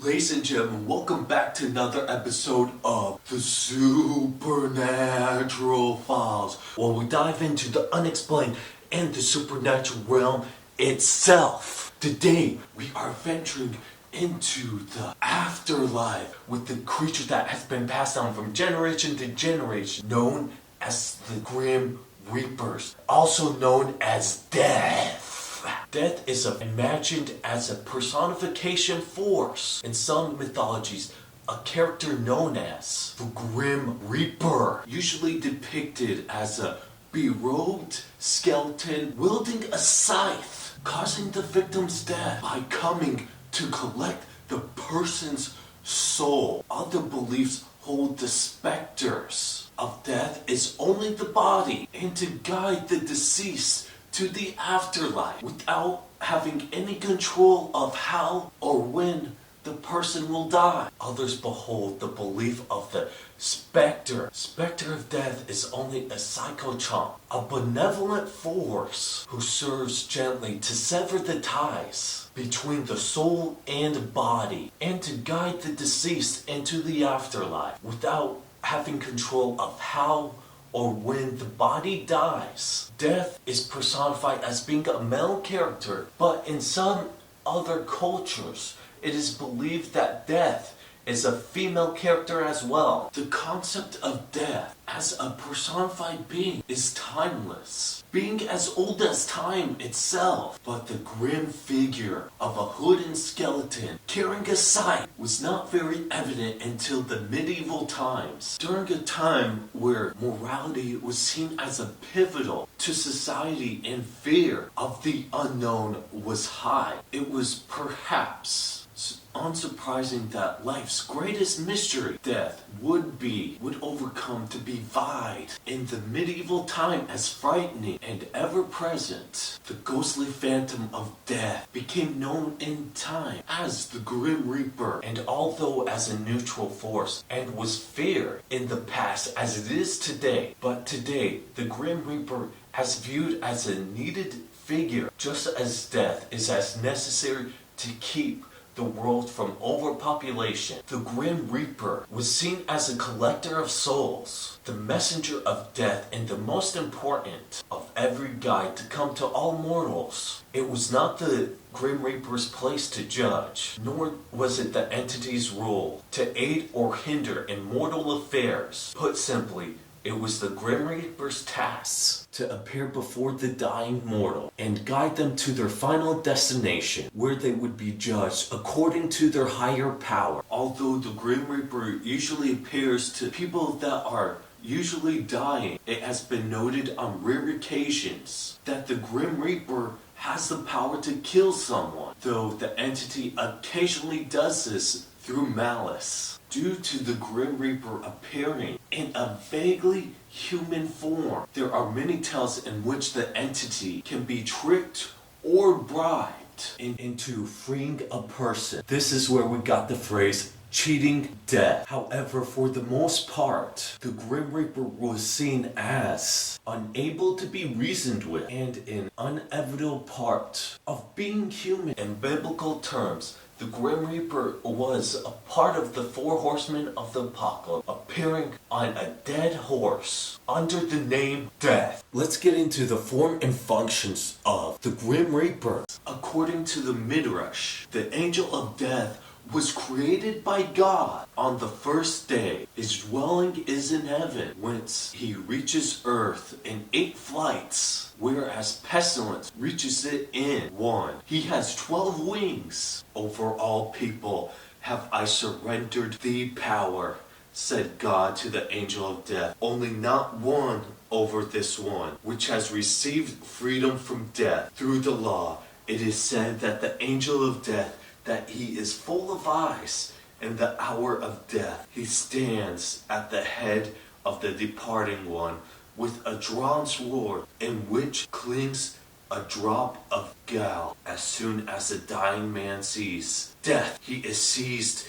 Ladies and gentlemen, welcome back to another episode of the Supernatural Files, where we dive into the unexplained and the supernatural realm itself. Today, we are venturing into the afterlife with the creature that has been passed down from generation to generation, known as the Grim Reapers, also known as Death. Death is imagined as a personification force. In some mythologies, a character known as the Grim Reaper, usually depicted as a berobed skeleton wielding a scythe, causing the victim's death by coming to collect the person's soul. Other beliefs hold the specters of death is only the body and to guide the deceased to the afterlife without having any control of how or when the person will die. Others behold the belief of the specter. Specter of death is only a psychochomp, a benevolent force who serves gently to sever the ties between the soul and body and to guide the deceased into the afterlife without having control of how or when the body dies. Death is personified as being a male character, but in some other cultures, it is believed that death is a female character as well. The concept of death as a personified being is timeless, being as old as time itself. But the grim figure of a hooded skeleton carrying a scythe was not very evident until the medieval times, during a time where morality was seen as a pivotal to society and fear of the unknown was high. It was perhaps unsurprising that life's greatest mystery, death, would overcome to be vied in the medieval time as frightening and ever-present. The ghostly phantom of death became known in time as the Grim Reaper, and although as a neutral force and was feared in the past as it is today, but today the Grim Reaper is viewed as a needed figure, just as death is as necessary to keep the world from overpopulation. The Grim Reaper was seen as a collector of souls, the messenger of death, and the most important of every guide to come to all mortals. It was not the Grim Reaper's place to judge, nor was it the entity's role to aid or hinder in mortal affairs. Put simply, it was the Grim Reaper's task to appear before the dying mortal and guide them to their final destination, where they would be judged according to their higher power. Although the Grim Reaper usually appears to people that are usually dying, it has been noted on rare occasions that the Grim Reaper has the power to kill someone, though the entity occasionally does this through malice. Due to the Grim Reaper appearing in a vaguely human form, there are many tales in which the entity can be tricked or bribed into freeing a person. This is where we got the phrase cheating death. However, for the most part, the Grim Reaper was seen as unable to be reasoned with and an inevitable part of being human. In biblical terms, the Grim Reaper was a part of the four horsemen of the apocalypse, appearing on a dead horse under the name Death. Let's get into the form and functions of the Grim Reaper. According to the Midrash, the angel of death was created by God on the first day. His dwelling is in heaven, whence he reaches earth in 8 flights, whereas pestilence reaches it in 1. He has 12 wings. Over all people have I surrendered thee power, said God to the angel of death. Only not one over this one, which has received freedom from death through the law. It is said that the angel of death, that he is full of eyes in the hour of death. He stands at the head of the departing one with a drawn sword, in which clings a drop of gall. As soon as the dying man sees death, he is seized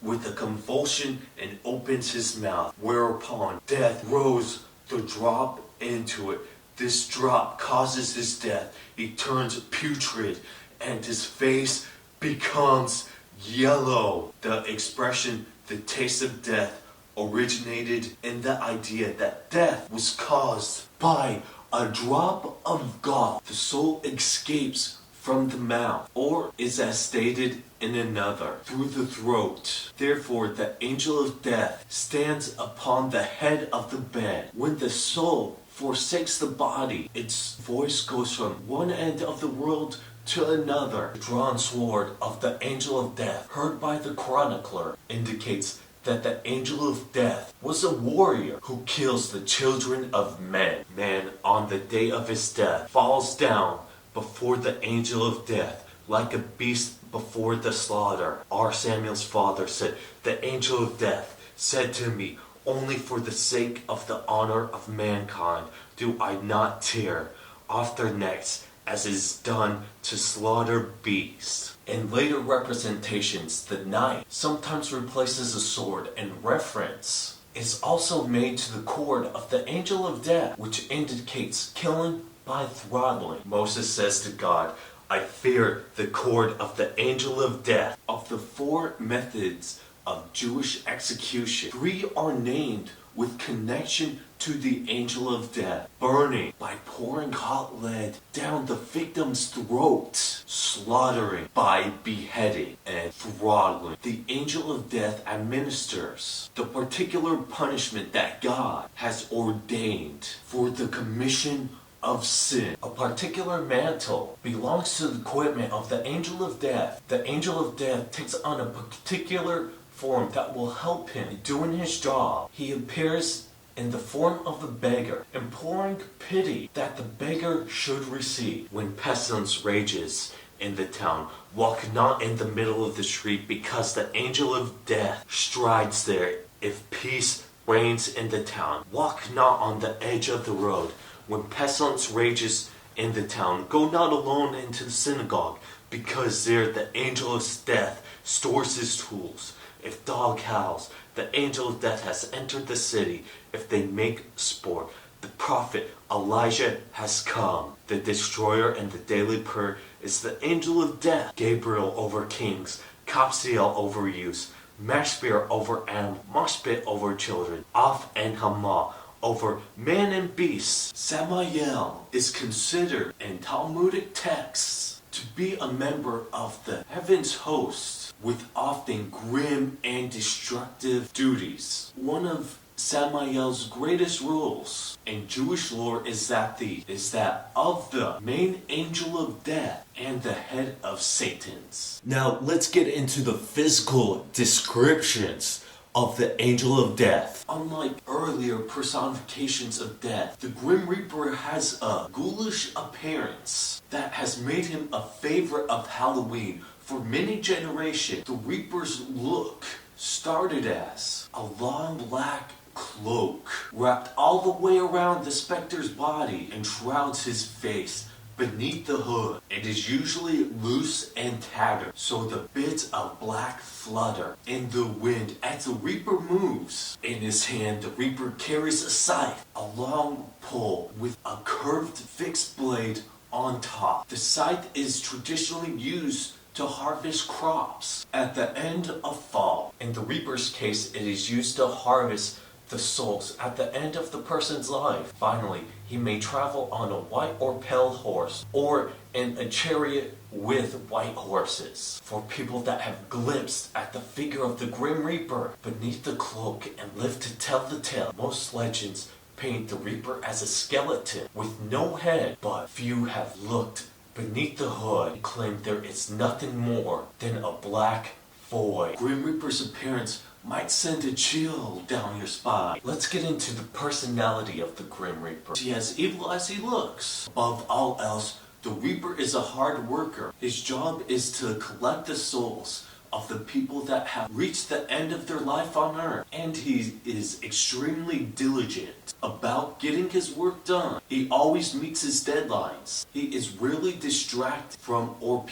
with a convulsion and opens his mouth, whereupon death throws the drop into it. This drop causes his death. He turns putrid and his face becomes Yellow. The expression, the taste of death, originated in the idea that death was caused by a drop of gall. The soul escapes from the mouth, or is as stated in another, through the throat. Therefore, the angel of death stands upon the head of the bed. When the soul forsakes the body, its voice goes from one end of the world to another. The drawn sword of the angel of death, heard by the chronicler, indicates that the angel of death was a warrior who kills the children of men. Man, on the day of his death, falls down before the angel of death like a beast before the slaughter. R. Samuel's father said, "The angel of death said to me, only for the sake of the honor of mankind do I not tear off their necks as is done to slaughter beasts." In later representations, the knife sometimes replaces a sword, and reference is also made to the cord of the angel of death, which indicates killing by throttling. Moses says to God, "I fear the cord of the angel of death." Of the 4 methods of Jewish execution, 3 are named with connection to the angel of death: burning by pouring hot lead down the victim's throat, slaughtering by beheading, and throttling. The angel of death administers the particular punishment that God has ordained for the commission of sin. A particular mantle belongs to the equipment of the angel of death. The angel of death takes on a particular form that will help him doing his job. He appears in the form of a beggar, imploring pity that the beggar should receive. When pestilence rages in the town, walk not in the middle of the street, because the angel of death strides there. If peace reigns in the town, walk not on the edge of the road. When pestilence rages in the town, go not alone into the synagogue, because there the angel of death stores his tools. If dog howls, the angel of death has entered the city. If they make sport, the prophet Elijah has come. The destroyer and the daily purr is the angel of death. Gabriel over kings, Capsiel over youths, Mashpir over animals, Moshpit over children, Af and Hamah over man and beast. Samael is considered in Talmudic texts to be a member of the heavens host, with often grim and destructive duties. One of Samael's greatest roles in Jewish lore is that of the main angel of death and the head of Satan's. Now let's get into the physical descriptions of the angel of death. Unlike earlier personifications of death, the Grim Reaper has a ghoulish appearance that has made him a favorite of Halloween for many generations. The Reaper's look started as a long black cloak wrapped all the way around the specter's body and shrouds his face beneath the hood. It is usually loose and tattered, so the bits of black flutter in the wind as the Reaper moves. In his hand, the Reaper carries a scythe, a long pole with a curved fixed blade on top. The scythe is traditionally used to harvest crops at the end of fall. In the Reaper's case, it is used to harvest the souls at the end of the person's life. Finally, he may travel on a white or pale horse, or in a chariot with white horses. For people that have glimpsed at the figure of the Grim Reaper beneath the cloak and live to tell the tale, most legends paint the Reaper as a skeleton with no head, but few have looked beneath the hood and claim there is nothing more than a black void. Grim Reaper's appearance might send a chill down your spine. Let's get into the personality of the Grim Reaper. Is he as evil as he looks? Above all else, the Reaper is a hard worker. His job is to collect the souls of the people that have reached the end of their life on earth. And he is extremely diligent about getting his work done. He always meets his deadlines. He is rarely distracted from or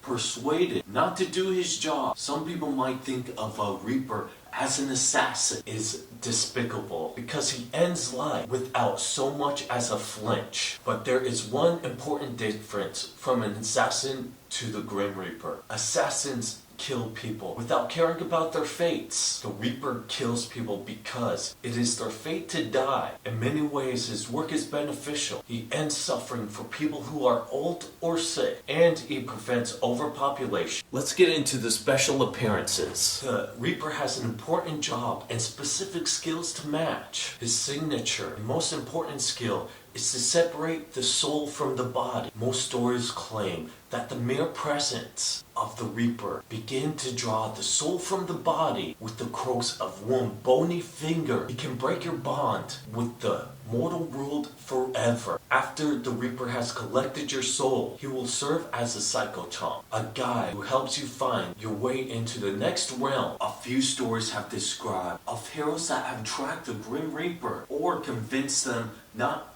persuaded not to do his job. Some people might think of a Reaper as an assassin. It is despicable because he ends life without so much as a flinch. But there is one important difference from an assassin to the Grim Reaper. Assassins kill people without caring about their fates. The Reaper kills people because it is their fate to die. In many ways, his work is beneficial. He ends suffering for people who are old or sick, and he prevents overpopulation. Let's get into the special appearances. The Reaper has an important job and specific skills to match. His signature and most important skill is to separate the soul from the body. Most stories claim that the mere presence of the Reaper begin to draw the soul from the body with the strokes of one bony finger. He can break your bond with the mortal world forever. After the Reaper has collected your soul, he will serve as a psychochomp, a guide who helps you find your way into the next realm. A few stories have described of heroes that have tracked the Grim Reaper or convinced him not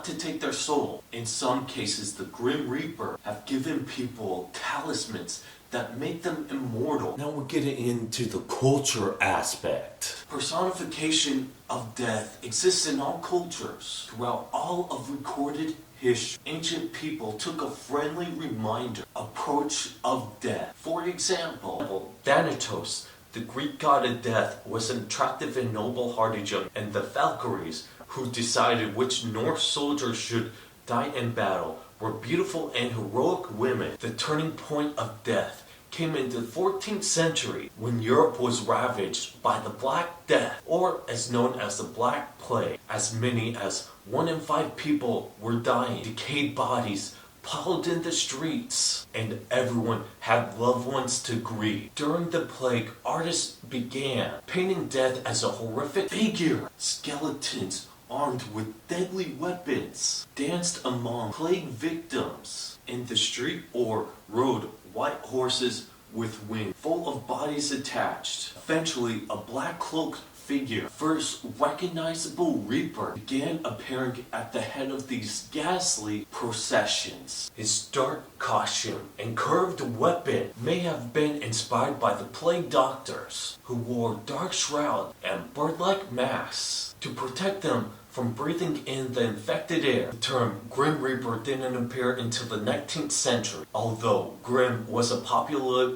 to take their soul. In some cases, the Grim Reaper have given people talismans that make them immortal. Now we're getting into the culture aspect. Personification of death exists in all cultures. Throughout all of recorded history, ancient people took a friendly reminder approach of death. For example, Thanatos, the Greek god of death, was an attractive and noble-hearted young, and the Valkyries, who decided which Norse soldiers should die in battle, were beautiful and heroic women. The turning point of death came in the 14th century when Europe was ravaged by the Black Death, or as known as the Black Plague. As many as 1 in 5 people were dying. Decayed bodies piled in the streets, and everyone had loved ones to grieve. During the plague, artists began painting death as a horrific figure. Skeletons armed with deadly weapons danced among plague victims in the street or rode white horses with wings full of bodies attached. Eventually, a black cloaked figure, first recognizable Reaper, began appearing at the head of these ghastly processions. His dark costume and curved weapon may have been inspired by the plague doctors, who wore dark shrouds and bird-like masks to protect them from breathing in the infected air. The term Grim Reaper didn't appear until the 19th century, although Grim was a popular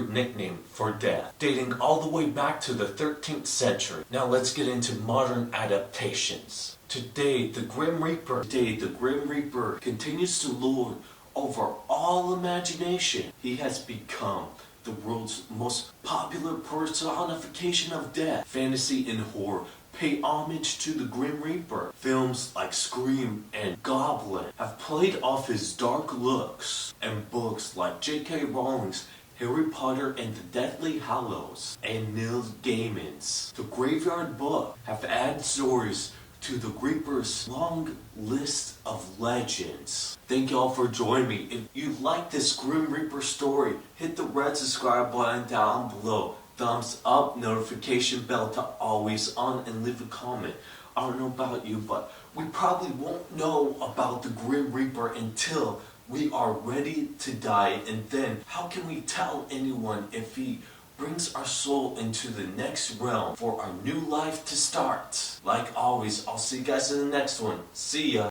nickname for death, dating all the way back to the 13th century. Now let's get into modern adaptations. Today, the Grim Reaper continues to lord over all imagination. He has become the world's most popular personification of death. Fantasy and horror pay homage to the Grim Reaper. Films like Scream and Goblin have played off his dark looks, and books like J.K. Rowling's Harry Potter and the Deathly Hallows and Neil Gaiman's The Graveyard Book have added stories to the Reaper's long list of legends. Thank y'all for joining me. If you like this Grim Reaper story, hit the red subscribe button down below. Thumbs up, notification bell to always on, and leave a comment. I don't know about you, but we probably won't know about the Grim Reaper until we are ready to die. And then how can we tell anyone if he brings our soul into the next realm for our new life to start? Like always, I'll see you guys in the next one. See ya.